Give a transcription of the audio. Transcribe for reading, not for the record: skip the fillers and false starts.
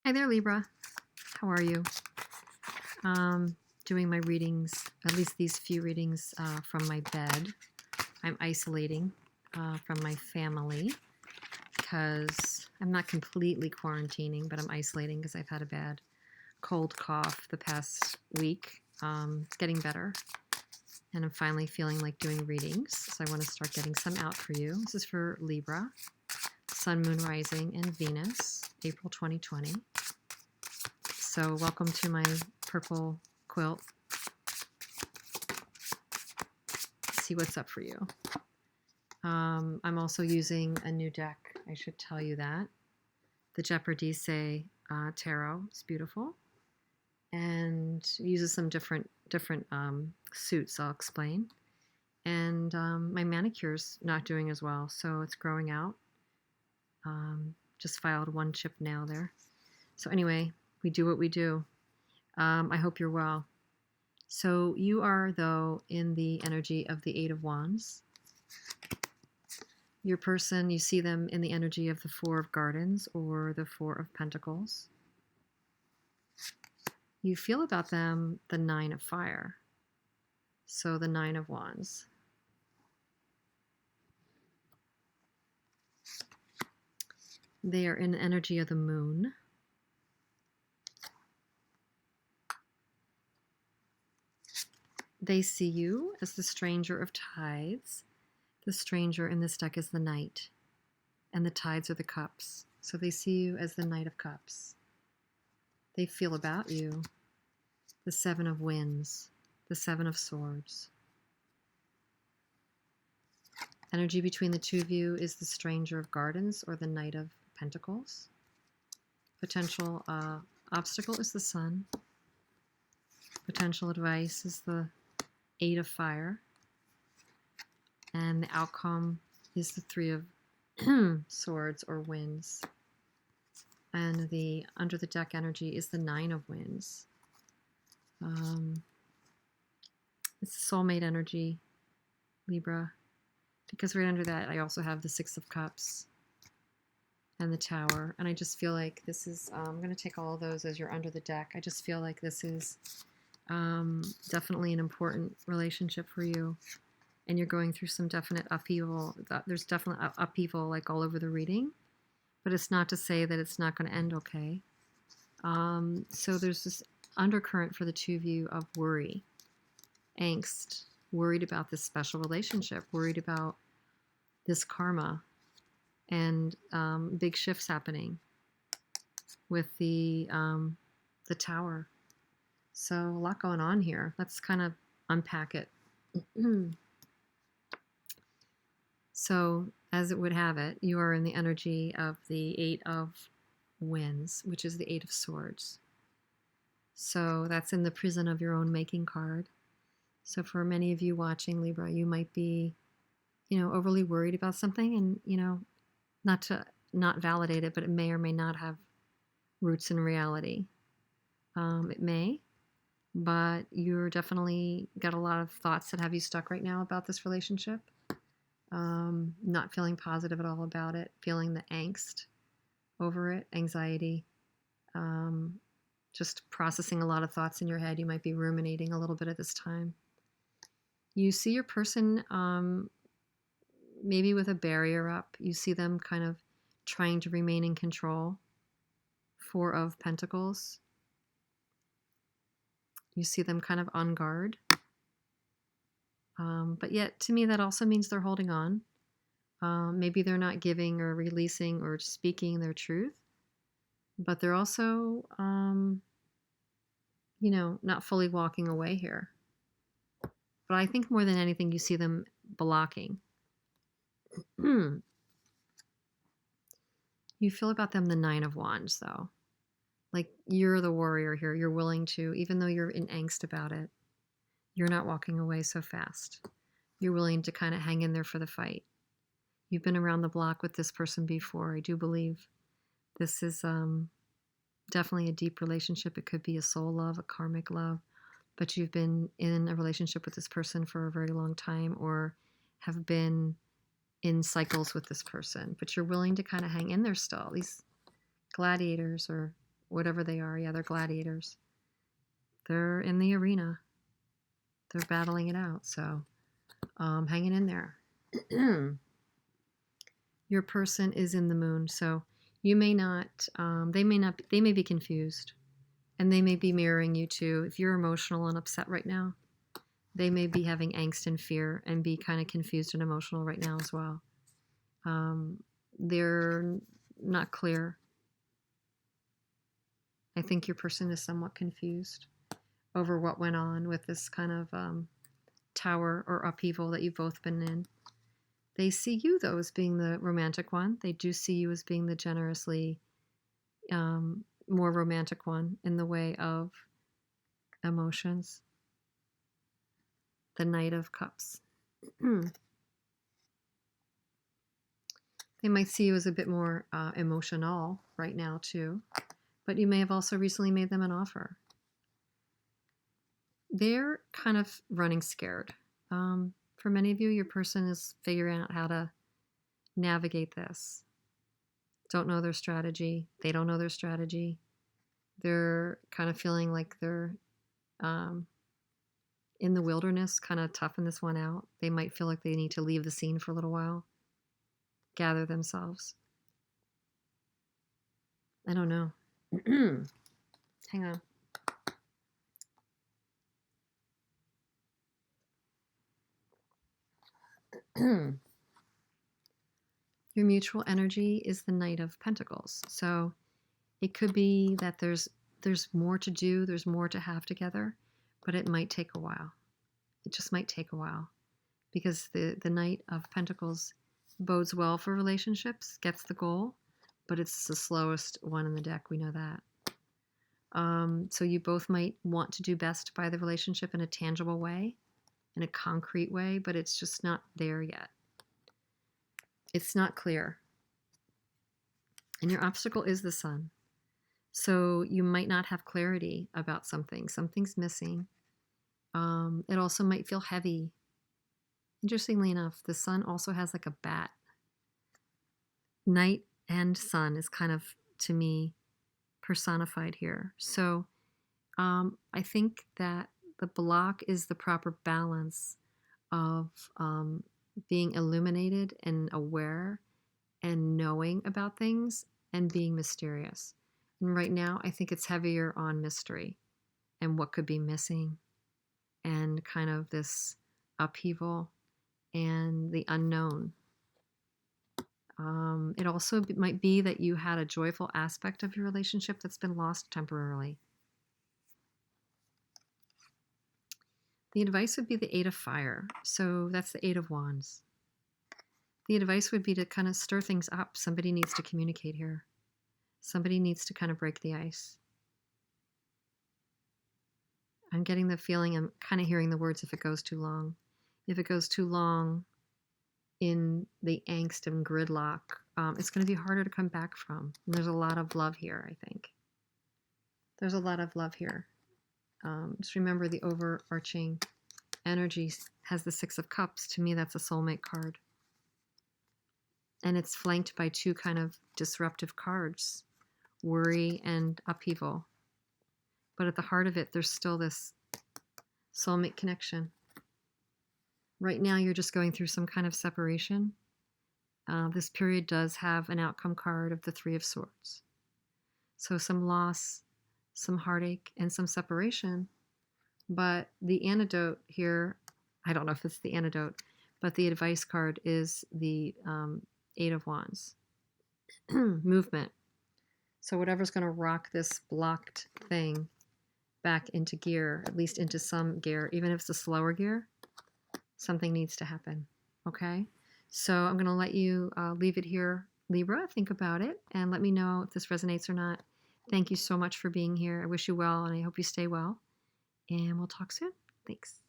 Hi there, Libra. How are you? Doing my readings, at least these few readings from my bed. I'm isolating from my family because I'm not completely quarantining, but I'm isolating because I've had a bad cold cough the past week. It's getting better, and I'm finally feeling like doing readings, so I want to start getting some out for you. This is for Libra, Sun, Moon, Rising, and Venus, April 2020. So welcome to my purple quilt. See what's up for you. I'm also using a new deck. I should tell you that. The Jeopardy Tarot. It's beautiful. And it uses some different suits. I'll explain. And my manicure's not doing as well, so it's growing out. Just filed one chipped nail there. So anyway, we do what we do. I hope you're well. So you are, though, in the energy of the Eight of Wands. Your person, you see them in the energy of the Four of Gardens or the Four of Pentacles. You feel about them the Nine of Fire. So the Nine of Wands. They are in the energy of the Moon. They see you as the Stranger of Tides. The stranger in this deck is the Knight, and the Tides are the Cups. So they see you as the Knight of Cups. They feel about you the Seven of Wands, the Seven of Swords. Energy between the two of you is the Stranger of Gardens or the Knight of Pentacles. Potential obstacle is the Sun. Potential advice is the Eight of Fire. And the outcome is the Three of Swords or Winds. And the under the deck energy is the Nine of Winds. It's soulmate energy, Libra. Because right under that, I also have the Six of Cups and the Tower. And I just feel like this is, I'm going to take all of those as you're under the deck. I just feel like this is definitely an important relationship for you. And you're going through some definite upheaval. There's definitely upheaval like all over the reading. But it's not to say that it's not going to end okay. So there's this undercurrent for the two of you of worry, angst, worried about this special relationship, worried about this karma, and big shifts happening with the Tower. So a lot going on here. Let's kind of unpack it. So, as it would have it, you are in the energy of the Eight of Wands, which is the Eight of Swords. So that's in the prison of your own making card. So for many of you watching, Libra, you might be, overly worried about something and, not validate it, but it may or may not have roots in reality. It may, but you're definitely got a lot of thoughts that have you stuck right now about this relationship. Not feeling positive at all about it, feeling the angst over it, anxiety, just processing a lot of thoughts in your head. You might be ruminating a little bit at this time. You see your person maybe with a barrier up. You see them kind of trying to remain in control. Four of Pentacles. You see them kind of on guard. But yet, to me, that also means they're holding on. Maybe they're not giving or releasing or speaking their truth. But they're also, not fully walking away here. But I think more than anything, you see them blocking. You feel about them the Nine of Wands, though. Like, you're the warrior here. You're willing to, even though you're in angst about it, you're not walking away so fast. You're willing to kind of hang in there for the fight. You've been around the block with this person before. I do believe this is definitely a deep relationship. It could be a soul love, a karmic love, but you've been in a relationship with this person for a very long time or have been in cycles with this person, but you're willing to kind of hang in there still. These gladiators or whatever they are. Yeah, they're gladiators. They're in the arena. They're battling it out. So hanging in there. Your person is in the moon. So you may not, they may be confused. And they may be mirroring you too. If you're emotional and upset right now, they may be having angst and fear and be kind of confused and emotional right now as well. They're not clear. I think your person is somewhat confused over what went on with this kind of tower or upheaval that you've both been in. They see you, though, as being the romantic one. They do see you as being the generously more romantic one in the way of emotions. The Knight of Cups. They might see you as a bit more emotional right now, too. But you may have also recently made them an offer. They're kind of running scared. For many of you, your person is figuring out how to navigate this. Don't know their strategy. They don't know their strategy. They're kind of feeling like they're in the wilderness, kind of toughing this one out. They might feel like they need to leave the scene for a little while, gather themselves. I don't know. Hang on. Your mutual energy is the Knight of Pentacles. So it could be that there's more to do, there's more to have together, but it might take a while. It just might take a while because the Knight of Pentacles bodes well for relationships, gets the goal, but it's the slowest one in the deck. We know that. So you both might want to do best by the relationship in a tangible way, in a concrete way, but it's just not there yet. It's not clear. And your obstacle is the sun. So you might not have clarity about something. Something's missing. It also might feel heavy. Interestingly enough, the sun also has like a bat. Night and sun is kind of, to me, personified here. So I think that the block is the proper balance of being illuminated and aware and knowing about things and being mysterious. And right now, I think it's heavier on mystery and what could be missing and kind of this upheaval and the unknown. It also might be that you had a joyful aspect of your relationship that's been lost temporarily. The advice would be the 8 of Fire. So that's the 8 of Wands. The advice would be to kind of stir things up. Somebody needs to communicate here. Somebody needs to kind of break the ice. I'm getting the feeling, I'm kind of hearing the words, if it goes too long. If it goes too long in the angst and gridlock, it's going to be harder to come back from. And there's a lot of love here, I think. There's a lot of love here. Just remember the overarching energy has the 6 of Cups. To me, that's a soulmate card. And it's flanked by 2 kind of disruptive cards, worry and upheaval. But at the heart of it, there's still this soulmate connection. Right now, you're just going through some kind of separation. This period does have an outcome card of the 3 of Swords. So some loss, some heartache, and some separation. But the antidote here, I don't know if it's the antidote, but the advice card is the 8 of Wands. Movement. So whatever's going to rock this blocked thing back into gear, at least into some gear, even if it's a slower gear, something needs to happen. Okay? So I'm going to let you leave it here, Libra. Think about it and let me know if this resonates or not. Thank you so much for being here. I wish you well and I hope you stay well. And we'll talk soon. Thanks.